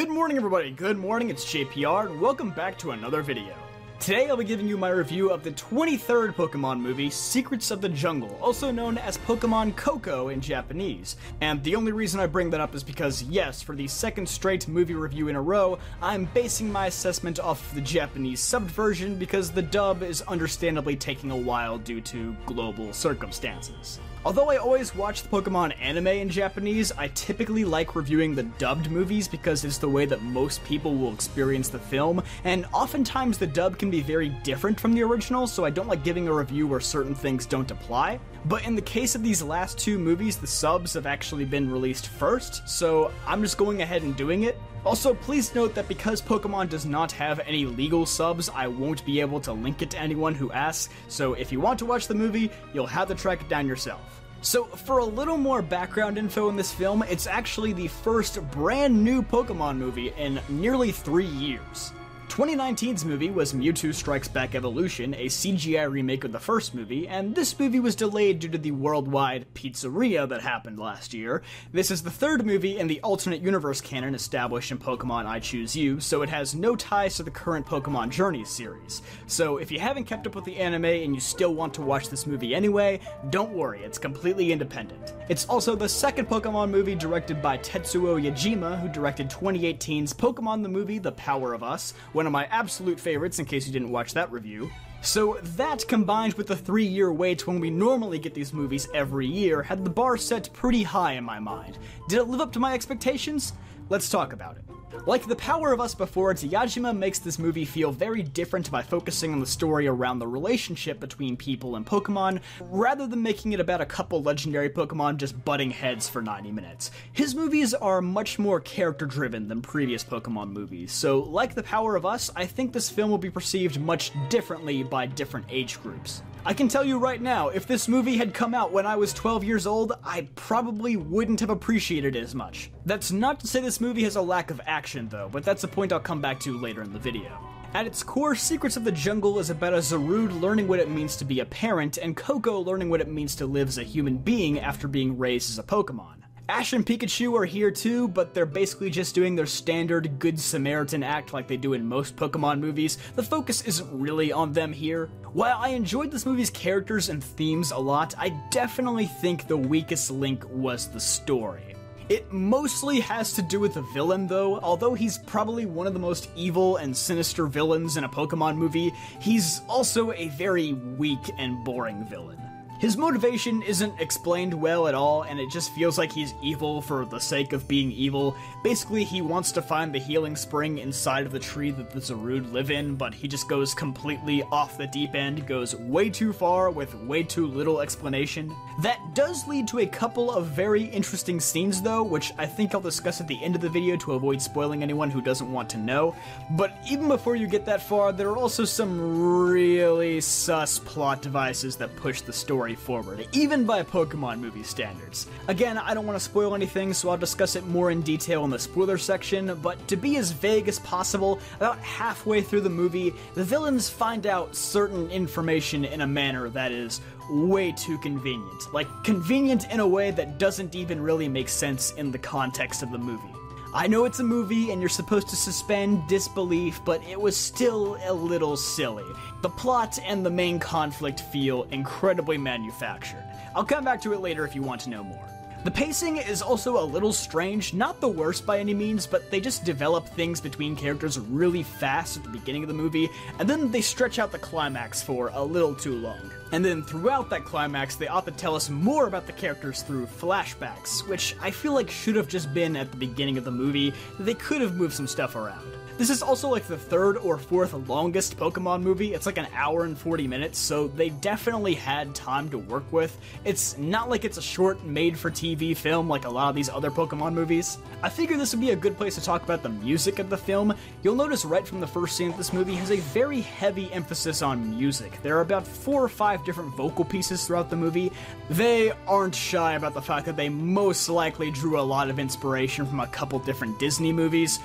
Good morning everybody, good morning, it's JPR, and welcome back to another video. Today I'll be giving you my review of the 23rd Pokemon movie, Secrets of the Jungle, also known as Pokemon Coco in Japanese. And the only reason I bring that up is because, yes, for the second straight movie review in a row, I'm basing my assessment off the Japanese subbed version because the dub is understandably taking a while due to global circumstances. Although I always watch the Pokemon anime in Japanese, I typically like reviewing the dubbed movies because it's the way that most people will experience the film, and oftentimes the dub can be very different from the original, so I don't like giving a review where certain things don't apply. But in the case of these last two movies, the subs have actually been released first, so I'm just going ahead and doing it. Also, please note that because Pokemon does not have any legal subs, I won't be able to link it to anyone who asks, so if you want to watch the movie, you'll have to track it down yourself. So, for a little more background info in this film, it's actually the first brand new Pokemon movie in nearly 3 years. 2019's movie was Mewtwo Strikes Back Evolution, a CGI remake of the first movie, and this movie was delayed due to the worldwide pizzeria that happened last year. This is the third movie in the alternate universe canon established in Pokemon I Choose You, so it has no ties to the current Pokemon Journeys series. So if you haven't kept up with the anime and you still want to watch this movie anyway, don't worry, it's completely independent. It's also the second Pokemon movie directed by Tetsuo Yajima, who directed 2018's Pokemon the Movie The Power of Us, one of my absolute favorites in case you didn't watch that review. So that, combined with the 3-year wait when we normally get these movies every year, had the bar set pretty high in my mind. Did it live up to my expectations? Let's talk about it. Like The Power of Us before, Yajima makes this movie feel very different by focusing on the story around the relationship between people and Pokemon, rather than making it about a couple legendary Pokemon just butting heads for 90 minutes. His movies are much more character-driven than previous Pokemon movies, so like The Power of Us, I think this film will be perceived much differently by different age groups. I can tell you right now, if this movie had come out when I was 12 years old, I probably wouldn't have appreciated it as much. That's not to say this movie has a lack of action though, but that's a point I'll come back to later in the video. At its core, Secrets of the Jungle is about a Zarude learning what it means to be a parent, and Coco learning what it means to live as a human being after being raised as a Pokemon. Ash and Pikachu are here too, but they're basically just doing their standard Good Samaritan act like they do in most Pokemon movies. The focus isn't really on them here. While I enjoyed this movie's characters and themes a lot, I definitely think the weakest link was the story. It mostly has to do with the villain though. Although he's probably one of the most evil and sinister villains in a Pokemon movie, he's also a very weak and boring villain. His motivation isn't explained well at all, and it just feels like he's evil for the sake of being evil. Basically, he wants to find the healing spring inside of the tree that the Zarude live in, but he just goes completely off the deep end, goes way too far with way too little explanation. That does lead to a couple of very interesting scenes though, which I think I'll discuss at the end of the video to avoid spoiling anyone who doesn't want to know. But even before you get that far, there are also some really sus plot devices that push the story forward, even by Pokemon movie standards. Again, I don't want to spoil anything, so I'll discuss it more in detail in the spoiler section, but to be as vague as possible, about halfway through the movie, the villains find out certain information in a manner that is way too convenient. Like, convenient in a way that doesn't even really make sense in the context of the movie. I know it's a movie and you're supposed to suspend disbelief, but it was still a little silly. The plot and the main conflict feel incredibly manufactured. I'll come back to it later if you want to know more. The pacing is also a little strange, not the worst by any means, but they just develop things between characters really fast at the beginning of the movie, and then they stretch out the climax for a little too long. And then throughout that climax, they opt to tell us more about the characters through flashbacks, which I feel like should have just been at the beginning of the movie. They could have moved some stuff around. This is also like the third or fourth longest Pokemon movie. It's like an hour and 40 minutes, so they definitely had time to work with. It's not like it's a short made-for-TV film like a lot of these other Pokemon movies. I figure this would be a good place to talk about the music of the film. You'll notice right from the first scene that this movie has a very heavy emphasis on music. There are about 4 or 5 different vocal pieces throughout the movie. They aren't shy about the fact that they most likely drew a lot of inspiration from a couple different Disney movies,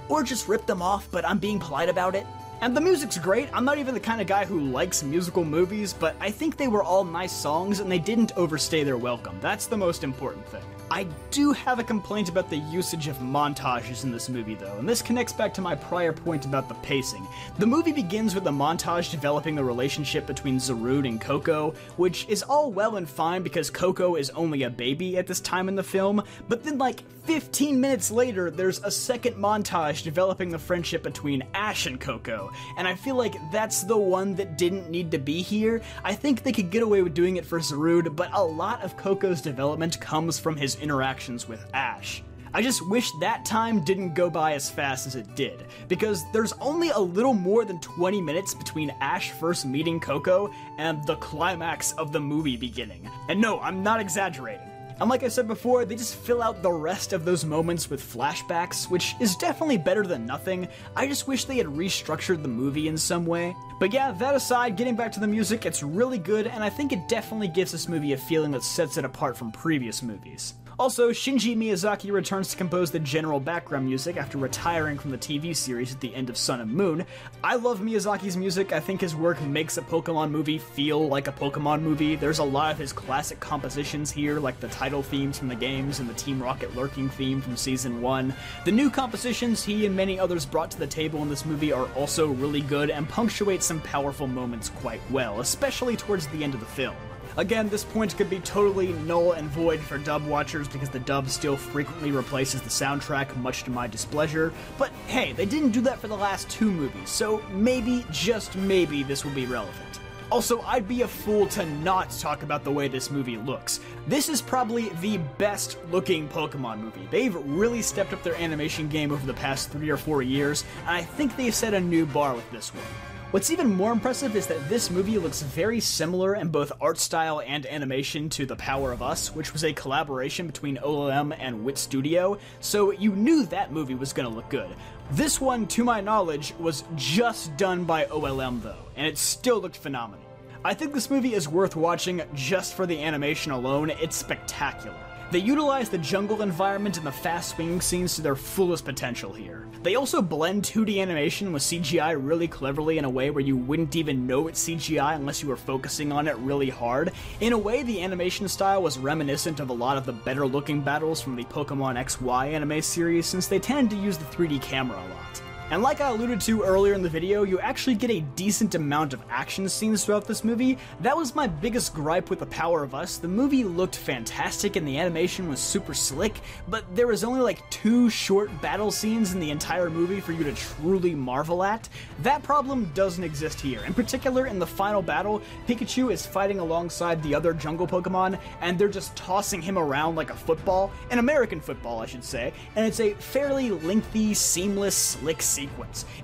or just ripped them off, but I'm being polite about it. And the music's great. I'm not even the kind of guy who likes musical movies, but I think they were all nice songs and they didn't overstay their welcome. That's the most important thing. I do have a complaint about the usage of montages in this movie though, and this connects back to my prior point about the pacing. The movie begins with a montage developing the relationship between Zarood and Coco, which is all well and fine because Coco is only a baby at this time in the film, but then like 15 minutes later, there's a second montage developing the friendship between Ash and Coco, and I feel like that's the one that didn't need to be here. I think they could get away with doing it for Zarood, but a lot of Coco's development comes from his interactions with Ash. I just wish that time didn't go by as fast as it did, because there's only a little more than 20 minutes between Ash first meeting Coco and the climax of the movie beginning. And no, I'm not exaggerating. And like I said before, they just fill out the rest of those moments with flashbacks, which is definitely better than nothing. I just wish they had restructured the movie in some way. But yeah, that aside, getting back to the music, it's really good, and I think it definitely gives this movie a feeling that sets it apart from previous movies. Also, Shinji Miyazaki returns to compose the general background music after retiring from the TV series at the end of Sun and Moon. I love Miyazaki's music. I think his work makes a Pokemon movie feel like a Pokemon movie. There's a lot of his classic compositions here, like the title themes from the games and the Team Rocket Lurking theme from Season 1. The new compositions he and many others brought to the table in this movie are also really good and punctuate some powerful moments quite well, especially towards the end of the film. Again, this point could be totally null and void for dub watchers because the dub still frequently replaces the soundtrack, much to my displeasure, but hey, they didn't do that for the last two movies, so maybe, just maybe, this will be relevant. Also, I'd be a fool to not talk about the way this movie looks. This is probably the best looking Pokemon movie. They've really stepped up their animation game over the past 3 or 4 years, and I think they've set a new bar with this one. What's even more impressive is that this movie looks very similar in both art style and animation to The Power of Us, which was a collaboration between OLM and Wit Studio, so you knew that movie was gonna look good. This one, to my knowledge, was just done by OLM though, and it still looked phenomenal. I think this movie is worth watching just for the animation alone. It's spectacular. They utilize the jungle environment and the fast swinging scenes to their fullest potential here. They also blend 2D animation with CGI really cleverly in a way where you wouldn't even know it's CGI unless you were focusing on it really hard. In a way, the animation style was reminiscent of a lot of the better looking battles from the Pokemon XY anime series, since they tended to use the 3D camera a lot. And like I alluded to earlier in the video, you actually get a decent amount of action scenes throughout this movie. That was my biggest gripe with The Power of Us. The movie looked fantastic and the animation was super slick, but there was only like 2 short battle scenes in the entire movie for you to truly marvel at. That problem doesn't exist here. In particular, in the final battle, Pikachu is fighting alongside the other jungle Pokemon, and they're just tossing him around like a football, an American football I should say, and it's a fairly lengthy, seamless, slick sequence.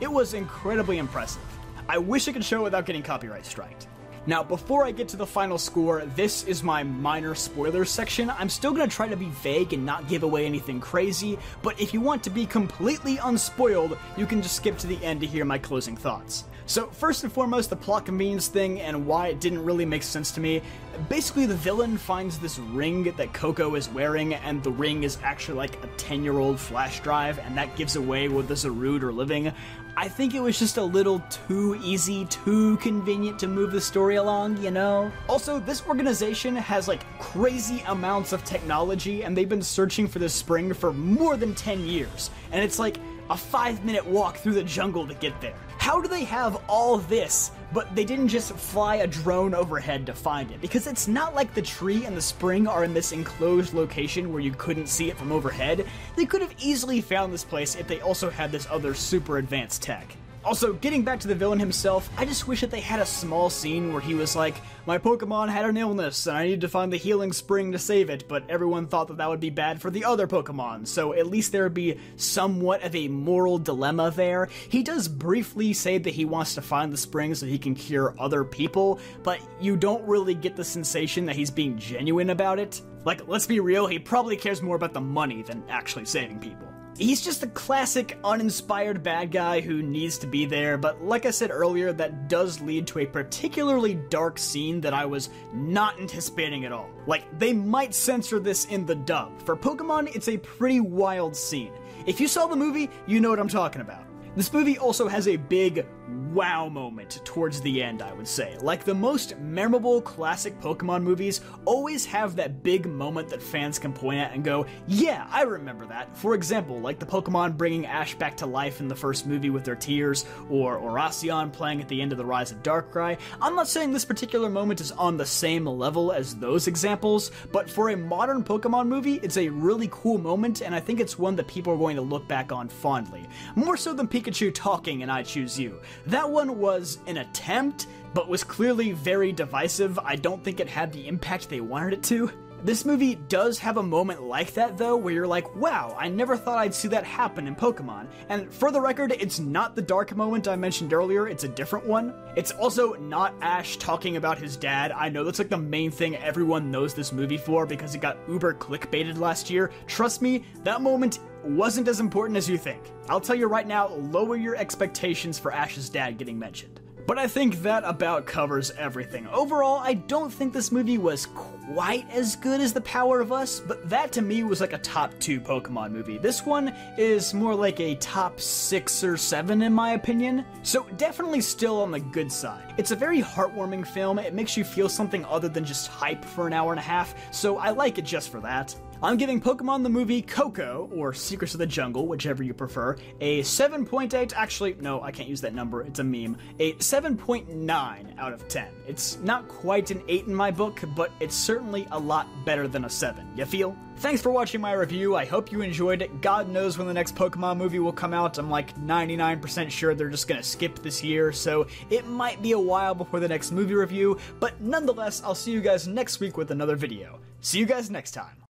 It was incredibly impressive. I wish I could show it without getting copyright striked. Now, before I get to the final score, this is my minor spoilers section. I'm still gonna try to be vague and not give away anything crazy, but if you want to be completely unspoiled, you can just skip to the end to hear my closing thoughts. So, first and foremost, the plot convenience thing and why it didn't really make sense to me. Basically, the villain finds this ring that Coco is wearing, and the ring is actually like a 10-year-old flash drive, and that gives away where the Zarood are living. I think it was just a little too easy, too convenient to move the story along, you know? Also, this organization has like crazy amounts of technology, and they've been searching for this spring for more than 10 years, and it's like a 5-minute walk through the jungle to get there. How do they have all this, but they didn't just fly a drone overhead to find it? Because it's not like the tree and the spring are in this enclosed location where you couldn't see it from overhead. They could have easily found this place if they also had this other super advanced tech. Also, getting back to the villain himself, I just wish that they had a small scene where he was like, my Pokemon had an illness and I need to find the healing spring to save it, but everyone thought that that would be bad for the other Pokemon, so at least there would be somewhat of a moral dilemma there. He does briefly say that he wants to find the spring so he can cure other people, but you don't really get the sensation that he's being genuine about it. Like, let's be real, he probably cares more about the money than actually saving people. He's just a classic, uninspired bad guy who needs to be there, but like I said earlier, that does lead to a particularly dark scene that I was not anticipating at all. Like, they might censor this in the dub. For Pokemon, it's a pretty wild scene. If you saw the movie, you know what I'm talking about. This movie also has a big wow moment towards the end, I would say. Like the most memorable classic Pokemon movies always have that big moment that fans can point at and go, yeah, I remember that. For example, like the Pokemon bringing Ash back to life in the first movie with their tears, or Oracion playing at the end of The Rise of Darkrai. I'm not saying this particular moment is on the same level as those examples, but for a modern Pokemon movie, it's a really cool moment, and I think it's one that people are going to look back on fondly. More so than Pikachu talking in I Choose You. That one was an attempt, but was clearly very divisive. I don't think it had the impact they wanted it to. This movie does have a moment like that, though, where you're like, wow, I never thought I'd see that happen in Pokemon. And for the record, it's not the dark moment I mentioned earlier, it's a different one. It's also not Ash talking about his dad. I know that's like the main thing everyone knows this movie for because it got uber clickbaited last year. Trust me, that moment wasn't as important as you think. I'll tell you right now, lower your expectations for Ash's dad getting mentioned. But I think that about covers everything. Overall, I don't think this movie was quite as good as The Power of Us, but that to me was like a top 2 Pokemon movie. This one is more like a top 6 or 7 in my opinion, so definitely still on the good side. It's a very heartwarming film, it makes you feel something other than just hype for an hour and a half, so I like it just for that. I'm giving Pokemon the movie Coco, or Secrets of the Jungle, whichever you prefer, a 7.8, actually, no, I can't use that number, it's a meme, a 7.9 out of 10. It's not quite an 8 in my book, but it's certainly a lot better than a 7, you feel? Thanks for watching my review, I hope you enjoyed it. God knows when the next Pokemon movie will come out, I'm like 99% sure they're just gonna skip this year, so it might be a while before the next movie review, but nonetheless, I'll see you guys next week with another video. See you guys next time.